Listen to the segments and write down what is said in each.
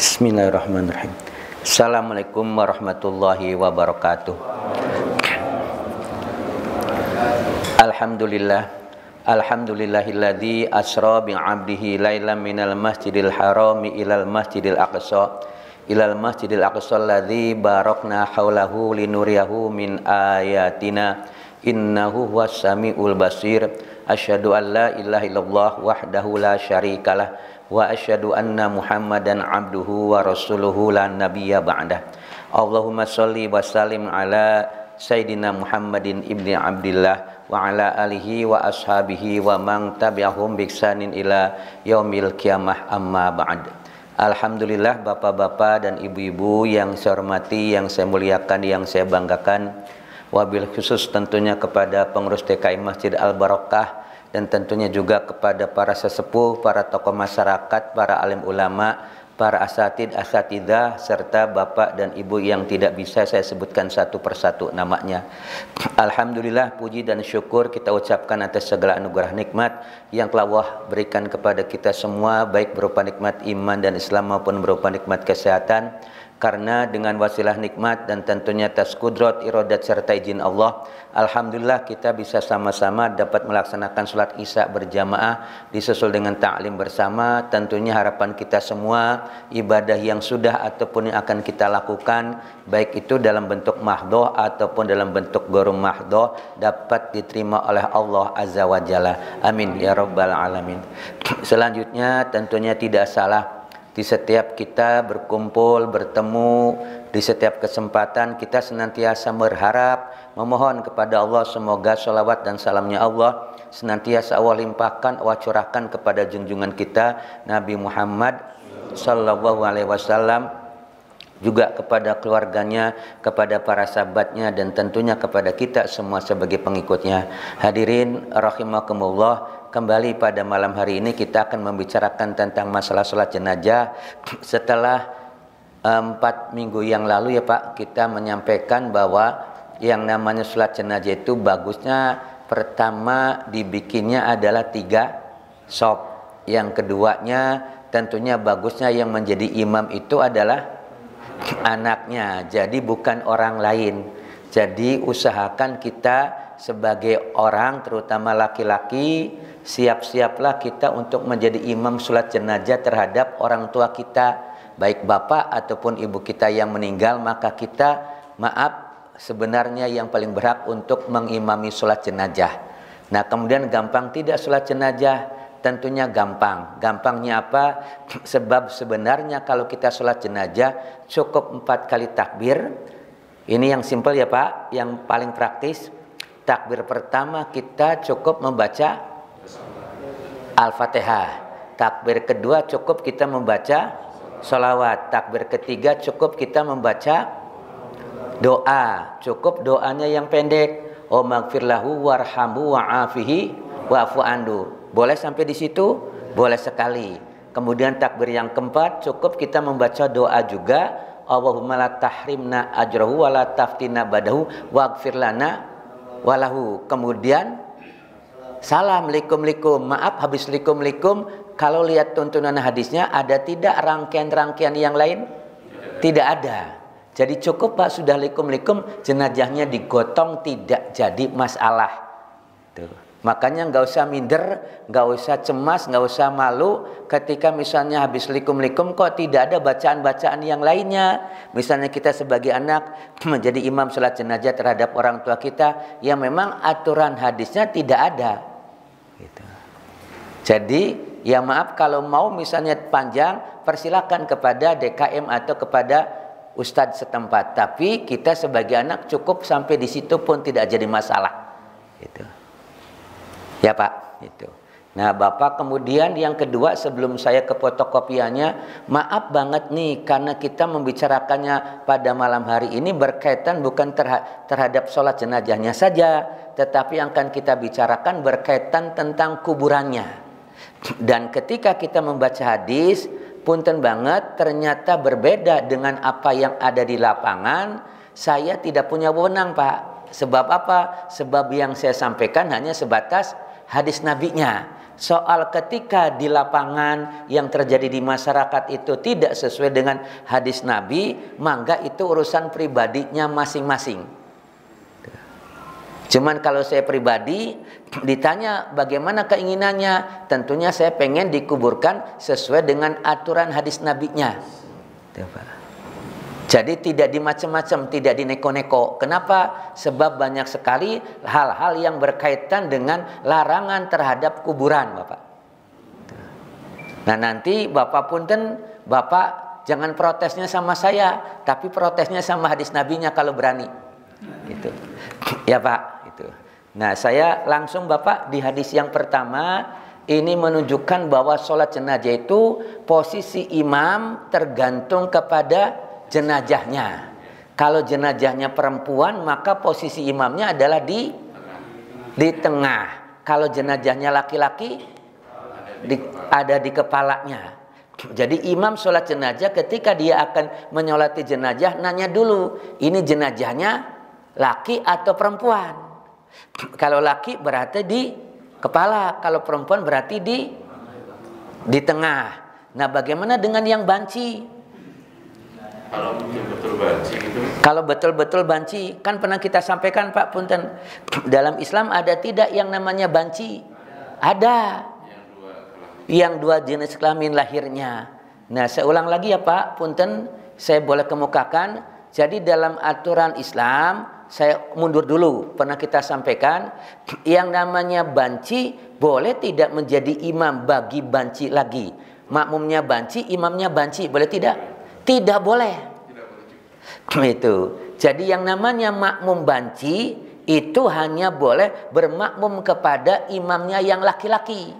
Bismillahirrahmanirrahim. Assalamualaikum warahmatullahi wabarakatuh. Alhamdulillahilladzi asra bi'abdihi lailan minal masjidil harami ilal masjidil aqsa alladzi barakna haulahu linuriyahu min ayatina innahu huwas samiul basir. Asyhadu an la ilaha illallah wahdahu la syarikalah wa asyhadu anna Muhammadan abduhu wa rasuluhu la nabiyya ba'dah. Allahumma sholli wa sallim ala Sayyidina Muhammadin ibni Abdillah wa ala alihi wa ashabihi wa man tabi'ahum bi ihsanin ila yaumil qiyamah, amma ba'd. Alhamdulillah, bapak-bapak dan ibu-ibu yang saya hormati, yang saya muliakan, yang saya banggakan, wabil khusus tentunya kepada pengurus DKI Masjid Al-Barokah, dan tentunya juga kepada para sesepuh, para tokoh masyarakat, para alim ulama, para asatidzah, serta bapak dan ibu yang tidak bisa saya sebutkan satu persatu namanya. Alhamdulillah, puji dan syukur kita ucapkan atas segala anugerah nikmat yang telah Allah berikan kepada kita semua, baik berupa nikmat iman dan Islam maupun berupa nikmat kesehatan. Karena dengan wasilah nikmat dan tentunya atas kudrat, iradat serta izin Allah, alhamdulillah kita bisa sama-sama dapat melaksanakan sholat isya berjamaah disusul dengan ta'lim bersama. Tentunya harapan kita semua, ibadah yang sudah ataupun yang akan kita lakukan, baik itu dalam bentuk mahdhoh ataupun dalam bentuk gharu mahdhoh, dapat diterima oleh Allah Azza wa Jalla. Amin ya rabbal alamin. Selanjutnya tentunya tidak salah, di setiap kita berkumpul, bertemu, di setiap kesempatan kita senantiasa berharap, memohon kepada Allah semoga sholawat dan salamnya Allah senantiasa Allah limpahkan, Allah curahkan kepada junjungan kita Nabi Muhammad sallallahu alaihi wasallam, juga kepada keluarganya, kepada para sahabatnya, dan tentunya kepada kita semua sebagai pengikutnya. Hadirin rahimakumullah, kembali pada malam hari ini kita akan membicarakan tentang masalah sholat jenazah. Setelah 4 minggu yang lalu ya Pak, kita menyampaikan bahwa yang namanya sholat jenazah itu bagusnya pertama dibikinnya adalah 3 shop. Yang keduanya tentunya bagusnya yang menjadi imam itu adalah anaknya, jadi bukan orang lain. Jadi usahakan kita sebagai orang, terutama laki-laki, siap-siaplah kita untuk menjadi imam sholat jenazah terhadap orang tua kita, baik bapak ataupun ibu kita yang meninggal. Maka kita, maaf, sebenarnya yang paling berhak untuk mengimami sholat jenazah. Nah, kemudian gampang tidak sholat jenazah? Tentunya gampang. Gampangnya apa? Sebab sebenarnya kalau kita sholat jenazah cukup 4 kali takbir. Ini yang simpel ya Pak, yang paling praktis. Takbir pertama kita cukup membaca Al-Fatihah. Takbir kedua cukup kita membaca sholawat. Takbir ketiga cukup kita membaca doa. Cukup doanya yang pendek. O maghfirlahu warhamhu wa'afihi wa'fu anhu. Boleh sampai di situ? Boleh sekali. Kemudian takbir yang keempat cukup kita membaca doa juga. Allahumma la tahrimna ajrahu wa la taftina badahu waghfir lana walahu. Kemudian salam likum. Maaf, habis likum. Kalau lihat tuntunan hadisnya, ada tidak rangkaian-rangkaian yang lain? Tidak ada. Jadi cukup Pak, sudah likum, jenazahnya digotong, tidak jadi masalah. Tuh. Makanya nggak usah minder, nggak usah cemas, nggak usah malu ketika misalnya habis likum kok tidak ada bacaan-bacaan yang lainnya. Misalnya kita sebagai anak menjadi imam sholat jenazah terhadap orang tua kita, yang memang aturan hadisnya tidak ada. Gitu. Jadi ya maaf, kalau mau misalnya panjang, persilakan kepada DKM atau kepada ustadz setempat. Tapi kita sebagai anak cukup sampai di situ pun tidak jadi masalah. Gitu. Ya Pak, itu. Nah Bapak, kemudian yang kedua, sebelum saya ke fotokopiannya, maaf banget nih, karena kita membicarakannya pada malam hari ini berkaitan bukan terhadap sholat jenazahnya saja, tetapi yang akan kita bicarakan berkaitan tentang kuburannya. Dan ketika kita membaca hadis, punten banget, ternyata berbeda dengan apa yang ada di lapangan. Saya tidak punya wewenang Pak. Sebab apa? Sebab yang saya sampaikan hanya sebatas hadis nabinya. soal ketika di lapangan yang terjadi di masyarakat itu tidak sesuai dengan hadis Nabi, maka itu urusan pribadinya masing-masing. Cuman kalau saya pribadi ditanya bagaimana keinginannya, tentunya saya pengen dikuburkan sesuai dengan aturan hadis Nabi-nya. Jadi tidak dimacam-macam, tidak dineko-neko. Kenapa? Sebab banyak sekali hal-hal yang berkaitan dengan larangan terhadap kuburan, Bapak. Nah nanti Bapak punten, Bapak jangan protesnya sama saya, tapi protesnya sama hadis Nabi-nya kalau berani. Gitu. Ya Pak. Gitu. Nah saya langsung Bapak di hadis yang pertama ini menunjukkan bahwa sholat jenazah itu posisi imam tergantung kepada jenazahnya. Kalau jenazahnya perempuan maka posisi imamnya adalah di tengah. Kalau jenazahnya laki-laki ada di kepalanya. Jadi imam sholat jenazah ketika dia akan menyolati jenazah nanya dulu, ini jenazahnya laki atau perempuan. Kalau laki berarti di kepala, kalau perempuan berarti di tengah. Nah bagaimana dengan yang banci? Kalau betul-betul banci gitu. Kalau betul-betul banci, kan pernah kita sampaikan Pak Punten, dalam Islam ada tidak yang namanya banci? Ada. Yang dua jenis kelamin lahirnya. Nah saya ulang lagi ya Pak Punten, saya boleh kemukakan. Jadi dalam aturan Islam, saya mundur dulu, pernah kita sampaikan, yang namanya banci boleh tidak menjadi imam bagi banci lagi. Makmumnya banci, imamnya banci, boleh tidak? Tidak boleh. Itu. Jadi yang namanya makmum banci itu hanya boleh bermakmum kepada imamnya yang laki-laki.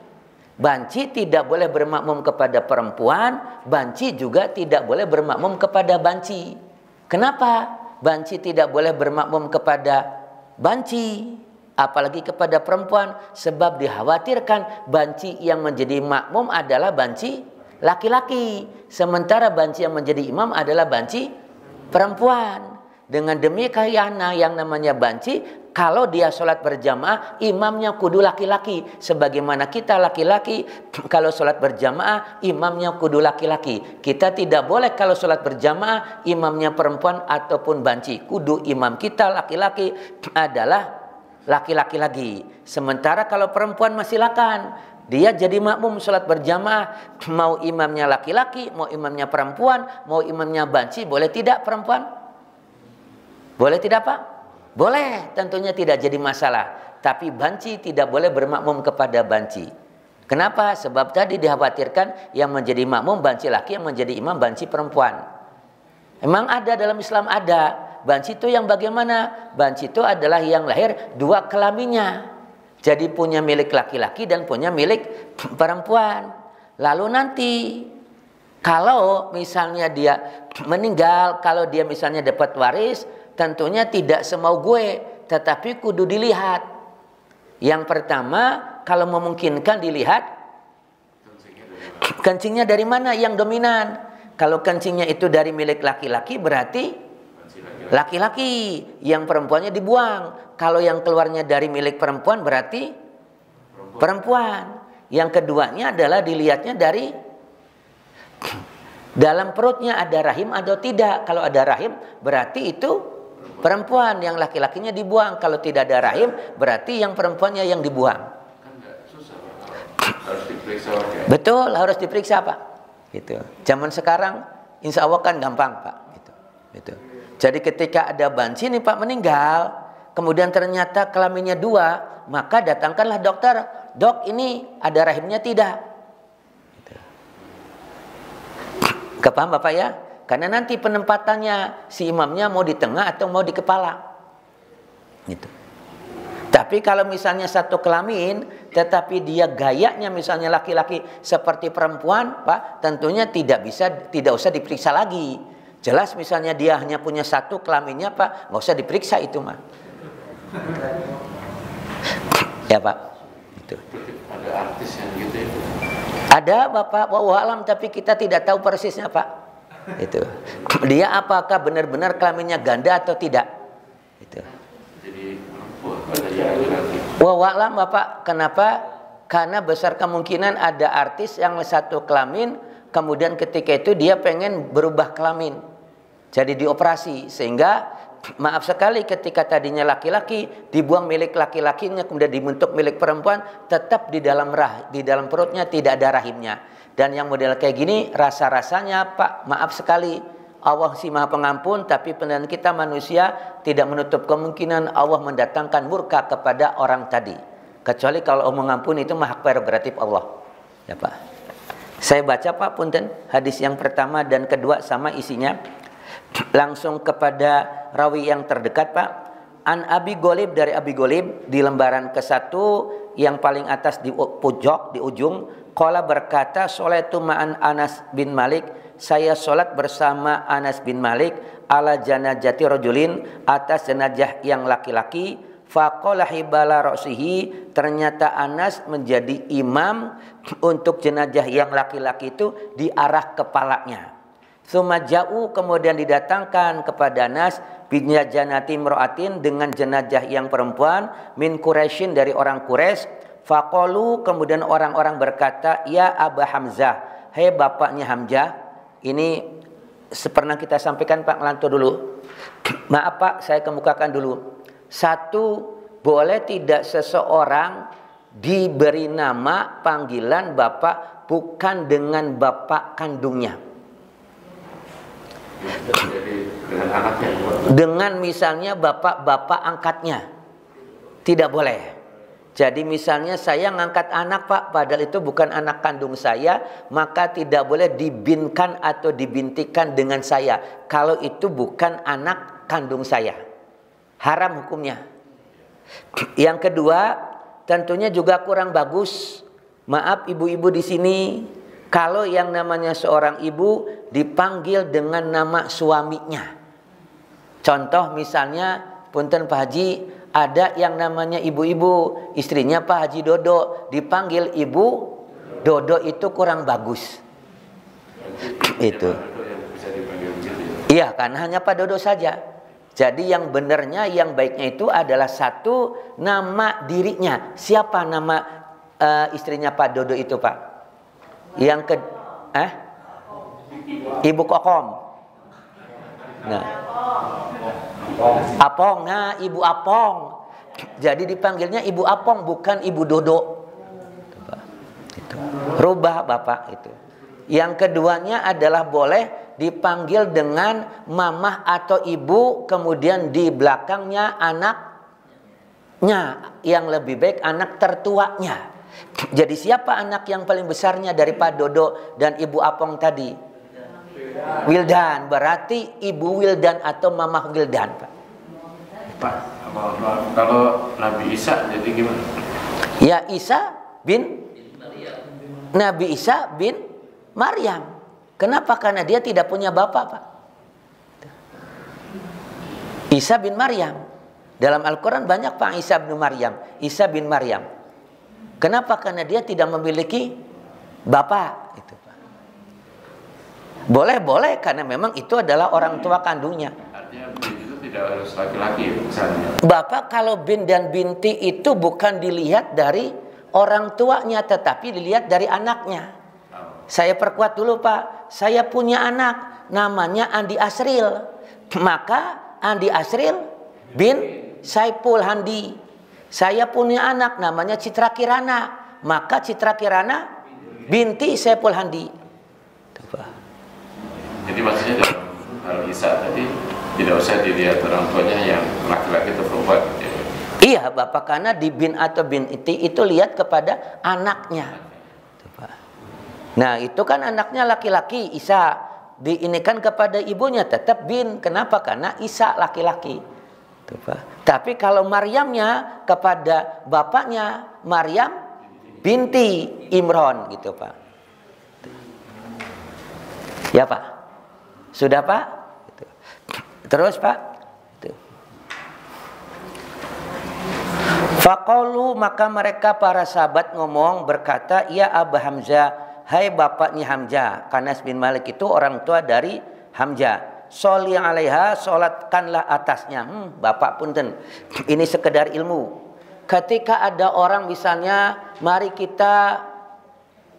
Banci tidak boleh bermakmum kepada perempuan, banci juga tidak boleh bermakmum kepada banci. Kenapa? Banci tidak boleh bermakmum kepada banci, apalagi kepada perempuan, sebab dikhawatirkan banci yang menjadi makmum adalah banci laki-laki, sementara banci yang menjadi imam adalah banci perempuan. Dengan demikian yang namanya banci, kalau dia sholat berjamaah imamnya kudu laki-laki, sebagaimana kita laki-laki kalau sholat berjamaah imamnya kudu laki-laki. Kita tidak boleh kalau sholat berjamaah imamnya perempuan ataupun banci, kudu imam kita laki-laki adalah laki-laki lagi. Sementara kalau perempuan silakan, dia jadi makmum sholat berjamaah, mau imamnya laki-laki, mau imamnya perempuan, mau imamnya banci, boleh tidak perempuan? Boleh tidak Pak? Boleh, tentunya tidak jadi masalah. Tapi banci tidak boleh bermakmum kepada banci. Kenapa? Sebab tadi dikhawatirkan yang menjadi makmum banci laki, yang menjadi imam banci perempuan. Emang ada dalam Islam ada. Banci itu yang bagaimana? Banci itu adalah yang lahir dua kelaminnya. Jadi punya milik laki-laki dan punya milik perempuan. Lalu nanti kalau misalnya dia meninggal, kalau dia misalnya dapat waris, tentunya tidak semau gue, tetapi kudu dilihat. Yang pertama, kalau memungkinkan dilihat kencingnya dari mana yang dominan. Kalau kencingnya itu dari milik laki-laki berarti laki-laki, yang perempuannya dibuang. Kalau yang keluarnya dari milik perempuan berarti perempuan. Yang keduanya adalah dilihatnya dari dalam perutnya ada rahim atau tidak. Kalau ada rahim berarti itu perempuan, yang laki-lakinya dibuang. Kalau tidak ada rahim berarti yang perempuannya yang dibuang. Kan enggak susah Pak. Harus diperiksa Pak. Betul, harus diperiksa Pak. Gitu. Zaman sekarang insya Allah kan gampang Pak. Gitu. Jadi ketika ada banci nih Pak meninggal, kemudian ternyata kelaminnya dua, maka datangkanlah dokter. Dok, ini ada rahimnya tidak? Gitu. Kepaham Bapak ya? Karena nanti penempatannya si imamnya mau di tengah atau mau di kepala. Gitu. Tapi kalau misalnya satu kelamin, tetapi dia gayanya misalnya laki-laki seperti perempuan, Pak, tentunya tidak usah diperiksa lagi. Jelas misalnya dia hanya punya satu kelaminnya Pak, nggak usah diperiksa itu mah. Ya Pak. Itu. Ada artis yang gitu ya? Ada Bapak, wallahu alam, tapi kita tidak tahu persisnya Pak. Itu. Dia apakah benar-benar kelaminnya ganda atau tidak? Itu. Jadi perempuan pada laki-laki. Wallahu alam Bapak, kenapa? Karena besar kemungkinan ada artis yang satu kelamin, kemudian ketika itu dia pengen berubah kelamin, jadi dioperasi, sehingga maaf sekali ketika tadinya laki-laki dibuang milik laki-lakinya kemudian dibentuk milik perempuan, tetap di dalam perutnya tidak ada rahimnya. Dan yang model kayak gini rasa-rasanya Pak, maaf sekali, Allah si Maha Pengampun, tapi penilaian kita manusia tidak menutup kemungkinan Allah mendatangkan murka kepada orang tadi. Kecuali kalau Allah mengampuni, itu hak prerogatif Allah. Ya Pak. Saya baca Pak punten hadis yang pertama dan kedua sama isinya. Langsung kepada rawi yang terdekat Pak. An Abi Ghalib, dari Abi Ghalib di lembaran ke-1 yang paling atas di pojok di ujung, qala berkata sholatu ma'an Anas bin Malik, saya sholat bersama Anas bin Malik ala janazati rajulin, atas jenazah yang laki-laki. Faqala hibala ra'sihi, ternyata Anas menjadi imam untuk jenazah yang laki-laki itu di arah kepalanya. Tsumma ja'u, kemudian didatangkan kepada Anas binjanati imra'atin, dengan jenazah yang perempuan, min Quraisyin, dari orang Quraisy. Faqalu, kemudian orang-orang berkata, ya Aba Hamzah, hei bapaknya Hamzah. Ini pernah kita sampaikan Pak, ngelantur dulu. Maaf Pak, saya kemukakan dulu. Satu, boleh tidak seseorang diberi nama panggilan bapak bukan dengan bapak kandungnya? Dengan anaknya. Dengan misalnya bapak angkatnya. Tidak boleh. Jadi misalnya saya ngangkat anak Pak, padahal itu bukan anak kandung saya, maka tidak boleh dibinkan atau dibintikan dengan saya kalau itu bukan anak kandung saya. Haram hukumnya. Yang kedua, tentunya juga kurang bagus. Maaf ibu-ibu di sini, kalau yang namanya seorang ibu dipanggil dengan nama suaminya. Contoh misalnya, punten Pak Haji, ada yang namanya ibu-ibu, istrinya Pak Haji Dodo, dipanggil Ibu Dodo, itu kurang bagus. Itu. Iya, karena hanya Pak Dodo saja. Jadi yang benarnya, yang baiknya itu adalah satu, nama dirinya. Siapa nama istrinya Pak Dodo itu Pak? Yang Ibu Kokom. Nah, Apong, nah Ibu Apong. Jadi dipanggilnya Ibu Apong, bukan Ibu Dodo. Itu. Rubah Bapak itu. Yang keduanya adalah boleh dipanggil dengan mamah atau ibu, kemudian di belakangnya anaknya, yang lebih baik anak tertuanya. Jadi siapa anak yang paling besarnya dari Pak Dodo dan Ibu Apong tadi? Wildan, berarti Ibu Wildan atau Mamah Wildan Pak. Pak, kalau Nabi Isa jadi gimana? Ya Isa bin Nabi Isa bin Maryam. Kenapa? Karena dia tidak punya bapak Pak. Isa bin Maryam. Dalam Al-Quran banyak Pak Isa bin Maryam. Isa bin Maryam. Kenapa? Karena dia tidak memiliki bapak. Itu, Pak. Boleh karena memang itu adalah orang tua kandungnya. Artinya bin itu tidak harus laki-laki misalnya. Bapak kalau bin dan binti itu bukan dilihat dari orang tuanya, tetapi dilihat dari anaknya. Saya perkuat dulu Pak, saya punya anak namanya Andi Asril, maka Andi Asril bin Saipul Handi. Saya punya anak namanya Citra Kirana, maka Citra Kirana binti Saipul Handi. Jadi maksudnya dalam hal Isa tadi tidak usah dilihat orang tuanya yang laki-laki atau perempuan. Iya Bapak, karena di bin atau binti itu lihat kepada anaknya. Nah itu kan anaknya laki-laki, Isa, diinikan kepada ibunya tetap bin. Kenapa? Karena Isa laki-laki. Tapi kalau Maryamnya kepada bapaknya, Maryam binti Imron gitu Pak. Ya Pak, sudah Pak. Terus Pak. Faqalu, maka mereka para sahabat ngomong berkata, ya Aba Hamzah, hai bapaknya Hamzah. Anas bin Malik itu orang tua dari Hamzah. Sholli alaiha, sholatkanlah atasnya. Bapak punten, ini sekedar ilmu. ketika ada orang misalnya, mari kita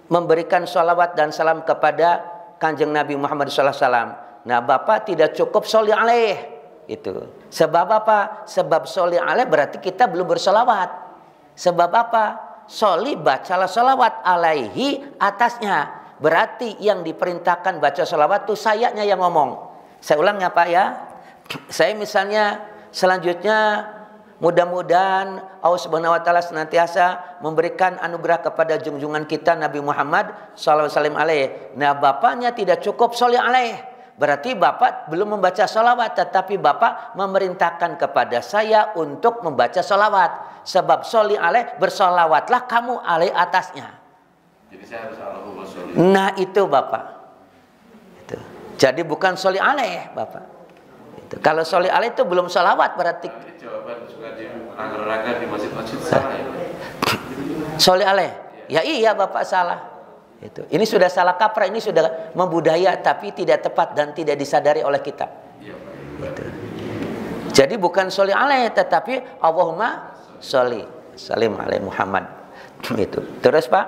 memberikan sholawat dan salam kepada Kanjeng Nabi Muhammad SAW. Nah, Bapak tidak cukup sholli alaih. Itu. Sebab apa? Sebab sholli alaih berarti kita belum bersolawat. Sebab apa? Sholli, bacalah sholawat, alaihi atasnya. Berarti yang diperintahkan baca sholawat itu sayanya yang ngomong. Saya ulang ya Pak ya. Saya misalnya selanjutnya mudah-mudahan Allah Subhanahu wa taala senantiasa memberikan anugerah kepada junjungan kita Nabi Muhammad sallallahu alaihi wasallam. Nah, bapaknya tidak cukup sholli alaih. Berarti bapak belum membaca sholawat, tetapi bapak memerintahkan kepada saya untuk membaca sholawat. Sebab sholli alaih, bersolawatlah kamu alaih atasnya. Jadi saya harus Allahumma sholli. Nah itu bapak. Itu. Jadi bukan sholli alaih bapak. Itu. Kalau sholli alaih itu belum sholawat berarti. Ini jawaban suka di rangka-rangka di masjid-masjid salah ya. Sholli alaih. Ya iya bapak salah. Itu. Ini sudah salah kaprah, ini sudah membudaya tapi tidak tepat dan tidak disadari oleh kita. Iya, Pak. Itu. Jadi bukan sholli alaih tetapi Allahumma sholli salim alaih Muhammad. Itu. Terus Pak,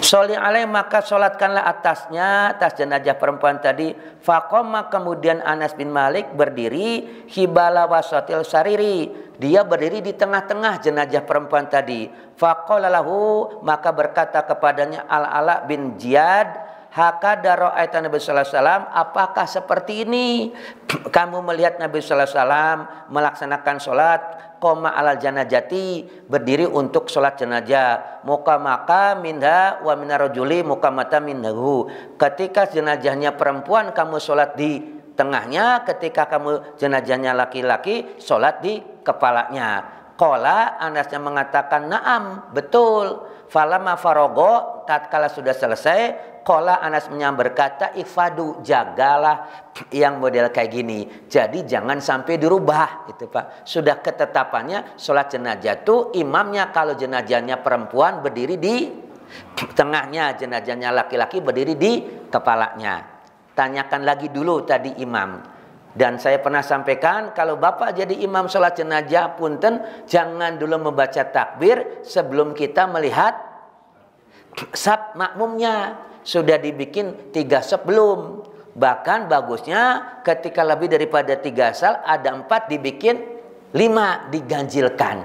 sholli alaih maka sholatkanlah atasnya, atas jenazah perempuan tadi. Faqoma, kemudian Anas bin Malik berdiri, hibala wasatil sariri, dia berdiri di tengah-tengah jenazah perempuan tadi. Faqala lahu, maka berkata kepadanya Al-Ala bin Ziyad, hakada ra'aita Nabi sallallahu alaihi wasallam, apakah seperti ini kamu melihat Nabi sallallahu alaihi wasallam melaksanakan sholat qoma alal janazati, berdiri untuk sholat jenazah, muqamaka minha wa minarajuli muqamata minhu, ketika jenazahnya perempuan kamu sholat di tengahnya, ketika kamu jenazahnya laki-laki sholat di kepalanya. Qala, Anasnya mengatakan na'am, betul. Falamma farogo, tatkala sudah selesai, qala Anas berkata ifadu, jagalah yang model kayak gini. Jadi jangan sampai dirubah itu Pak. Sudah ketetapannya sholat jenazah itu imamnya kalau jenazahnya perempuan berdiri di tengahnya, jenazahnya laki-laki berdiri di kepalanya. Tanyakan lagi dulu tadi imam. Dan saya pernah sampaikan, kalau bapak jadi imam sholat jenazah, punten, jangan dulu membaca takbir sebelum kita melihat saf makmumnya. Sudah dibikin 3 saf belum. Bahkan bagusnya ketika lebih daripada 3 saf, ada 4 dibikin 5 diganjilkan.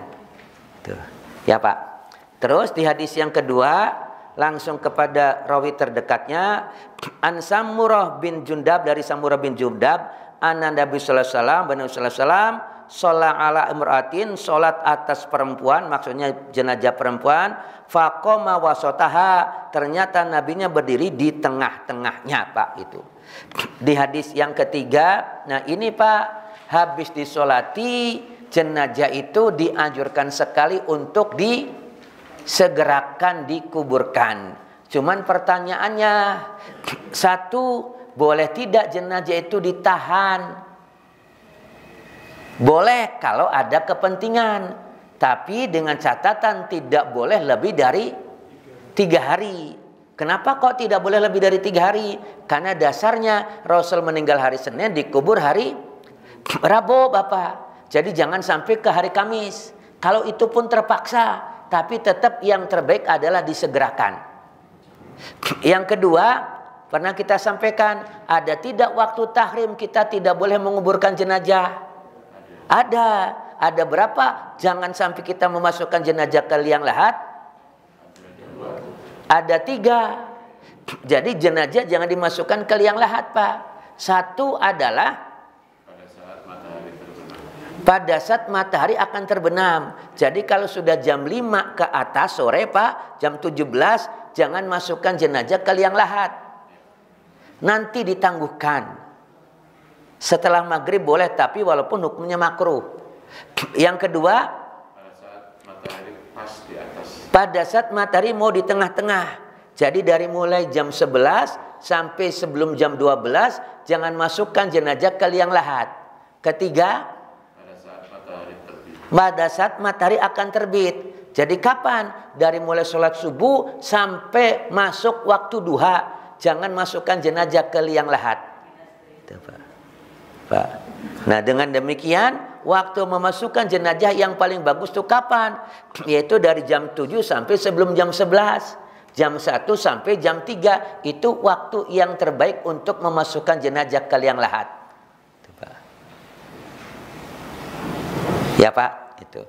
Tuh. Ya Pak. Terus di hadis yang kedua, langsung kepada rawi terdekatnya, An Samurah bin Jundab, dari Samurah bin Jundab, Anna Nabi sallallahu alaihi wasallam, Nabi sallallahu alaihi wasallam sholat ala imra'atin, sholat atas perempuan, maksudnya jenazah perempuan, faqoma wasotaha, ternyata nabinya berdiri di tengah-tengahnya Pak. Itu di hadis yang ketiga. Nah ini Pak, habis disolati jenazah itu dianjurkan sekali untuk disegerakan dikuburkan. Cuman pertanyaannya satu, boleh tidak jenazah itu ditahan? Boleh kalau ada kepentingan, tapi dengan catatan tidak boleh lebih dari 3 hari. Kenapa kok tidak boleh lebih dari 3 hari? Karena dasarnya Rasul meninggal hari Senin, dikubur hari Rabu Bapak. Jadi jangan sampai ke hari Kamis. Kalau itu pun terpaksa, tapi tetap yang terbaik adalah disegerakan. Yang kedua, pernah kita sampaikan, ada tidak waktu tahrim kita tidak boleh menguburkan jenazah? Ada berapa? Jangan sampai kita memasukkan jenazah ke liang lahat. Ada 3. Jadi jenazah jangan dimasukkan ke liang lahat Pak. Satu adalah pada saat matahari akan terbenam. Jadi kalau sudah jam 5 ke atas sore Pak, jam 17, jangan masukkan jenazah ke liang lahat. Nanti ditangguhkan. Setelah maghrib boleh, tapi walaupun hukumnya makruh. Yang kedua, pada saat matahari pas di atas. Pada saat matahari mau di tengah-tengah. Jadi dari mulai jam 11 sampai sebelum jam 12, jangan masukkan jenazah ke liang lahat. Ketiga, pada saat matahari terbit. Pada saat matahari akan terbit. Jadi kapan? Dari mulai sholat subuh sampai masuk waktu duha. Jangan masukkan jenazah ke liang lahat. Itu, Pak. Nah dengan demikian waktu memasukkan jenazah yang paling bagus itu kapan? Yaitu dari jam 7 sampai sebelum jam 11. Jam 1 sampai jam 3. Itu waktu yang terbaik untuk memasukkan jenazah ke liang lahat. Ya Pak, itu.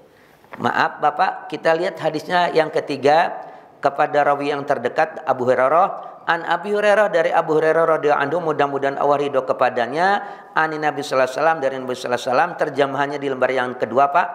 Maaf Bapak, kita lihat hadisnya yang ketiga kepada rawi yang terdekat Abu Hurairah. An Abi Hurairah, dari Abu Hurairah radhiyallahu anhu, mudah-mudahan Allah ridho kepadanya, ani Nabi sallallahu alaihi wasallam, dari Nabi sallallahu alaihi wasallam, terjemahannya di lembar yang kedua Pak.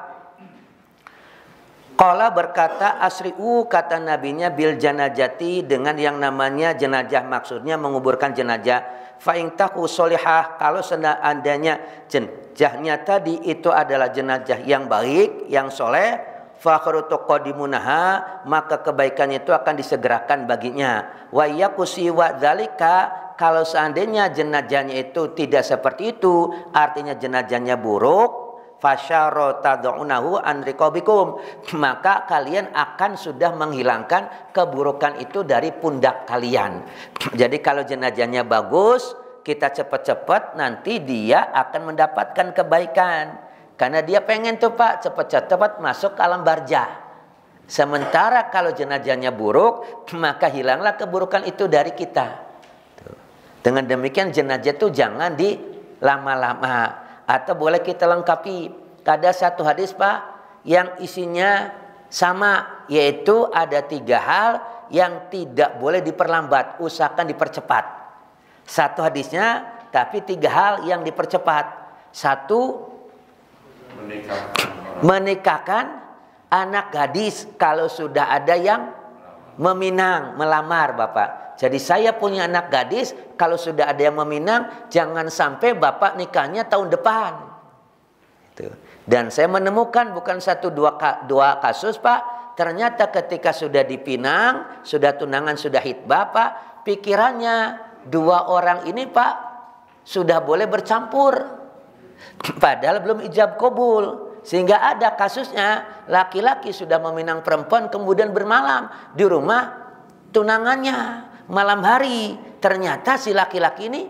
Qala berkata, asri'u, kata nabinya, bil janajati, dengan yang namanya jenazah, maksudnya menguburkan jenazah. Fa in taku solihah, kalau seandainya jenazahnya tadi itu adalah jenazah yang baik, yang soleh, fakhurutu qadimunaha, maka kebaikan itu akan disegerakan baginya. Wa yakusi wa dzalika, kalau seandainya jenazahnya itu tidak seperti itu, artinya jenazahnya buruk, fasyara tad'unahu an riqabikum, maka kalian akan sudah menghilangkan keburukan itu dari pundak kalian. Jadi kalau jenazahnya bagus, kita cepat-cepat, nanti dia akan mendapatkan kebaikan. Karena dia pengen tuh Pak cepat-cepat masuk ke alam barzah. Sementara kalau jenazahnya buruk, maka hilanglah keburukan itu dari kita. Dengan demikian jenazah itu jangan dilama-lama. Atau boleh kita lengkapi. Ada satu hadis Pak yang isinya sama, yaitu ada 3 hal yang tidak boleh diperlambat, usahakan dipercepat. Satu hadisnya, tapi 3 hal yang dipercepat. 1, menikahkan anak gadis kalau sudah ada yang meminang, melamar Bapak. Jadi saya punya anak gadis, kalau sudah ada yang meminang, jangan sampai Bapak nikahnya tahun depan. Itu. Dan saya menemukan bukan 1-2 kasus Pak. Ternyata ketika sudah dipinang, sudah tunangan, sudah hitbah Pak, pikirannya 2 orang ini Pak sudah boleh bercampur. Padahal belum ijab kabul. Sehingga ada kasusnya laki-laki sudah meminang perempuan kemudian bermalam di rumah tunangannya malam hari. Ternyata si laki-laki ini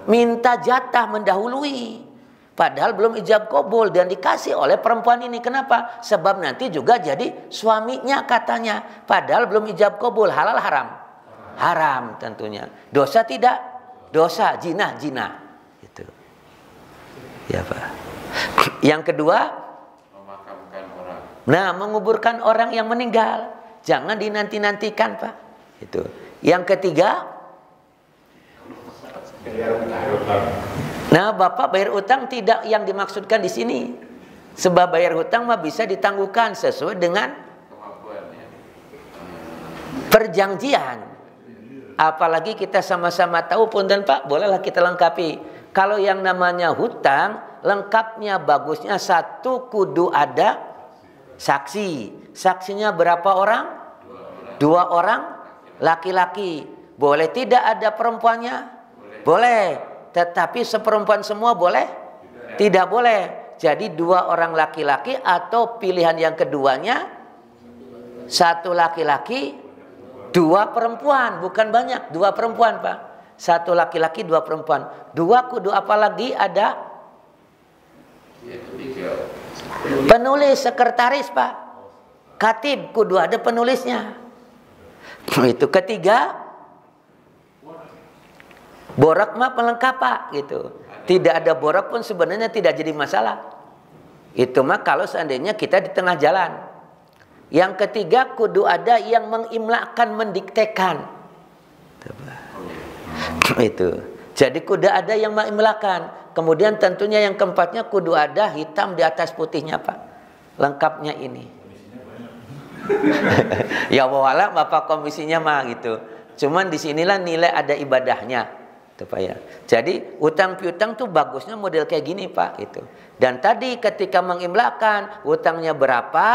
minta jatah mendahului. Padahal belum ijab kabul dan dikasih oleh perempuan ini. Kenapa? Sebab nanti juga jadi suaminya katanya. Padahal belum ijab kabul. Halal haram? Haram tentunya. Dosa tidak? Dosa. Zina. Itu. Ya Pak. Yang kedua, memakamkan orang. Nah, menguburkan orang yang meninggal. Jangan dinanti-nantikan Pak. Itu. Yang ketiga, nah Bapak bayar utang tidak yang dimaksudkan di sini. Sebab bayar hutang mah bisa ditangguhkan sesuai dengan perjanjian. Apalagi kita sama-sama tahu punten Pak, bolehlah kita lengkapi. Kalau yang namanya hutang, lengkapnya bagusnya 1 kudu ada saksi. Saksinya berapa orang? 2 orang laki-laki. Boleh tidak ada perempuannya? Boleh. Tetapi seperempuan semua boleh? Tidak boleh. Jadi 2 orang laki-laki atau pilihan yang keduanya 1 laki-laki 2 perempuan. Bukan banyak, 2 perempuan Pak. 1 laki-laki 2 perempuan. 2 kudu apalagi ada penulis, sekretaris Pak. Katib kudu ada penulisnya. Itu ketiga, borak mah pelengkap Pak gitu. Tidak ada borak pun sebenarnya tidak jadi masalah. Itu mah kalau seandainya kita di tengah jalan. Yang ketiga kudu ada yang mengimlakan, mendiktekan. Itu. Jadi kudu ada yang mengimlakan. Kemudian tentunya yang keempatnya kudu ada hitam di atas putihnya Pak. Lengkapnya ini. Ya wala Bapak komisinya mah gitu. Cuman disinilah nilai ada ibadahnya. Itu Pak ya. Jadi utang piutang tuh bagusnya model kayak gini Pak itu. Dan tadi ketika mengimlakan utangnya berapa,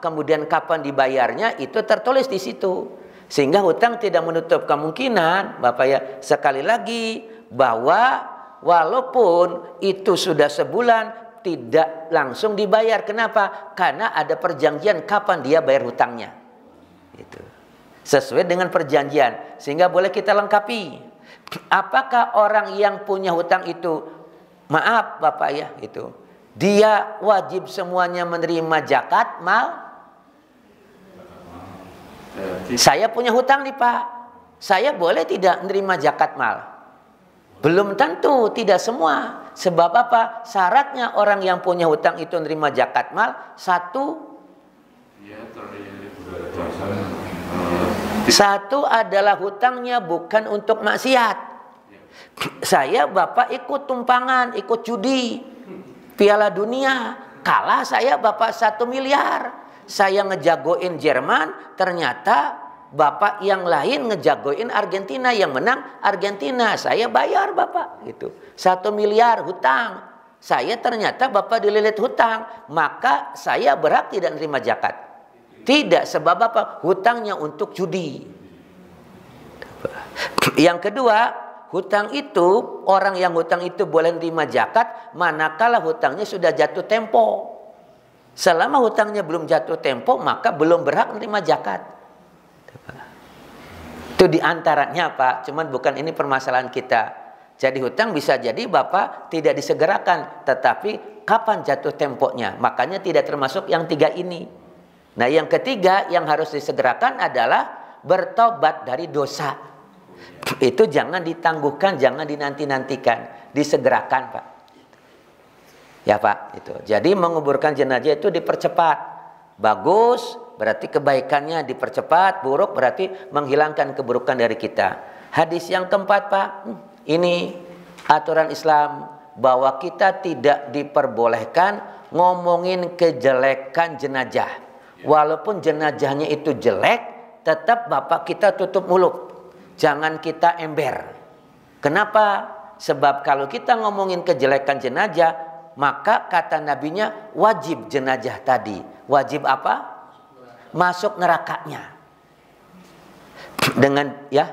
kemudian kapan dibayarnya itu tertulis di situ. Sehingga hutang tidak menutup kemungkinan Bapak ya. Sekali lagi bahwa walaupun itu sudah sebulan tidak langsung dibayar. Kenapa? Karena ada perjanjian kapan dia bayar hutangnya. Itu. Sesuai dengan perjanjian. Sehingga boleh kita lengkapi. Apakah orang yang punya hutang itu, maaf Bapak ya, itu dia wajib semuanya menerima zakat mal? Saya punya hutang nih Pak, saya boleh tidak menerima zakat mal? Belum tentu, tidak semua. Sebab apa? Syaratnya orang yang punya hutang itu menerima zakat mal, satu adalah hutangnya bukan untuk maksiat. Saya Bapak ikut tumpangan, ikut judi Piala Dunia, kalah saya Bapak 1 miliar. Saya ngejagoin Jerman, ternyata Bapak yang lain ngejagoin Argentina, yang menang Argentina. Saya bayar Bapak gitu 1 miliar hutang. Saya ternyata Bapak dililit hutang, maka saya berhak tidak menerima zakat. Tidak, sebab apa? Hutangnya untuk judi. Yang kedua, hutang itu, orang yang hutang itu boleh menerima zakat manakala hutangnya sudah jatuh tempo. Selama hutangnya belum jatuh tempo, maka belum berhak menerima zakat. Itu diantaranya Pak, cuman bukan ini permasalahan kita. Jadi hutang bisa jadi Bapak tidak disegerakan, tetapi kapan jatuh temponya? Makanya tidak termasuk yang 3 ini. Nah yang ketiga yang harus disegerakan adalah bertobat dari dosa. Itu jangan ditangguhkan, jangan dinanti-nantikan, disegerakan Pak. Ya Pak, itu. Jadi menguburkan jenazah itu dipercepat. Bagus berarti kebaikannya dipercepat, buruk berarti menghilangkan keburukan dari kita. Hadis yang keempat Pak, ini aturan Islam bahwa kita tidak diperbolehkan ngomongin kejelekan jenazah. Walaupun jenazahnya itu jelek, tetap Bapak kita tutup mulut. Jangan kita ember. Kenapa? Sebab kalau kita ngomongin kejelekan jenazah, maka kata nabinya wajib jenazah tadi. Wajib apa? Masuk nerakanya. Dengan ya?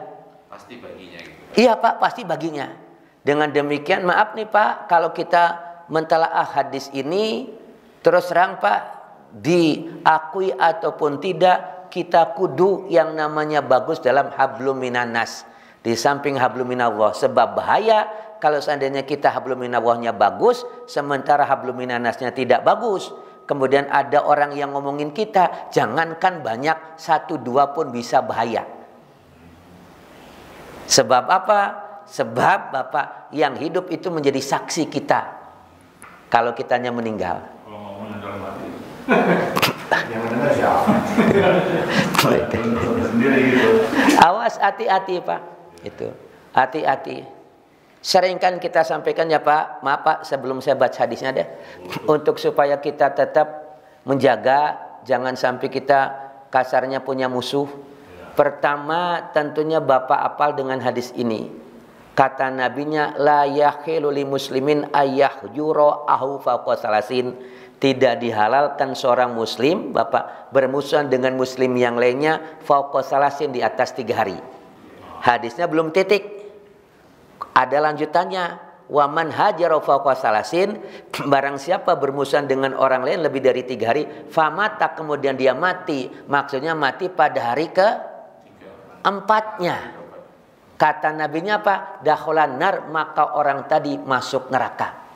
Pasti baginya gitu. Iya Pak, pasti baginya. Dengan demikian maaf nih Pak, kalau kita mentelaah hadis ini terus terang Pak, diakui ataupun tidak, kita kudu yang namanya bagus dalam hablum minanas, di samping hablum minallah. Sebab bahaya kalau seandainya kita hablum minallahnya bagus sementara hablum minanasnya tidak bagus, kemudian ada orang yang ngomongin kita, jangankan banyak, 1-2 pun bisa bahaya. Sebab apa? Sebab Bapak yang hidup itu menjadi saksi kita kalau kitanya meninggal. Awas, hati-hati Pak. Itu hati-hati. Sering kan kita sampaikan ya Pak, maaf Pak sebelum saya baca hadisnya deh, untuk supaya kita tetap menjaga jangan sampai kita kasarnya punya musuh. Pertama tentunya Bapak apal dengan hadis ini. Kata nabinya la yahilu li muslimin ayyahjura ahu fawqa salasin. Tidak dihalalkan seorang muslim Bapak bermusuhan dengan muslim yang lainnya fawqa salasin, di atas 3 hari. Hadisnya belum titik. Ada lanjutannya. Wa man hajara fawqa salasin, barang siapa bermusuhan dengan orang lain lebih dari 3 hari, famata kemudian dia mati, maksudnya mati pada hari ke-4-nya. Kata nabinya apa? Dakhalan nar, maka orang tadi masuk neraka.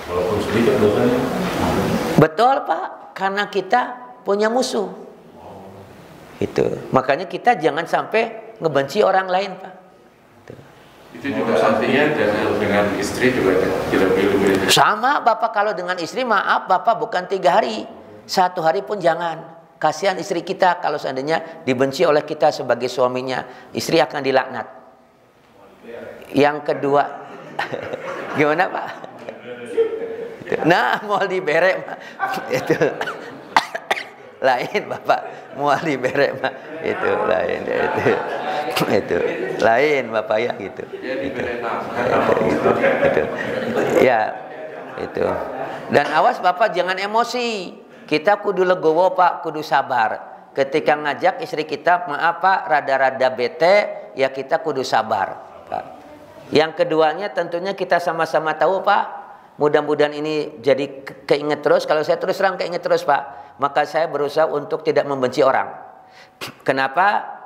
Walaupun sedikit dosanya. Betul Pak, karena kita punya musuh. Itu. Makanya kita jangan sampai ngebenci orang lain Pak. Itu juga artinya dengan istri juga tidak boleh. Sama Bapak, kalau dengan istri maaf Bapak bukan 3 hari, 1 hari pun jangan. Kasihan istri kita kalau seandainya dibenci oleh kita sebagai suaminya, istri akan dilaknat. Yang kedua, gimana Pak? Nah, mau diberek mah itu lain Bapak, mau diberek mah itu lain, itu lain Bapak ya gitu. Itu ya itu. Dan awas Bapak jangan emosi. Kita kudu legowo Pak, kudu sabar. Ketika ngajak istri kita, maaf Pak, rada-rada bete, ya kita kudu sabar Pak. Yang keduanya tentunya kita sama-sama tahu Pak. Mudah-mudahan ini jadi keinget terus. Kalau saya terus terang keinget terus Pak, maka saya berusaha untuk tidak membenci orang. Kenapa?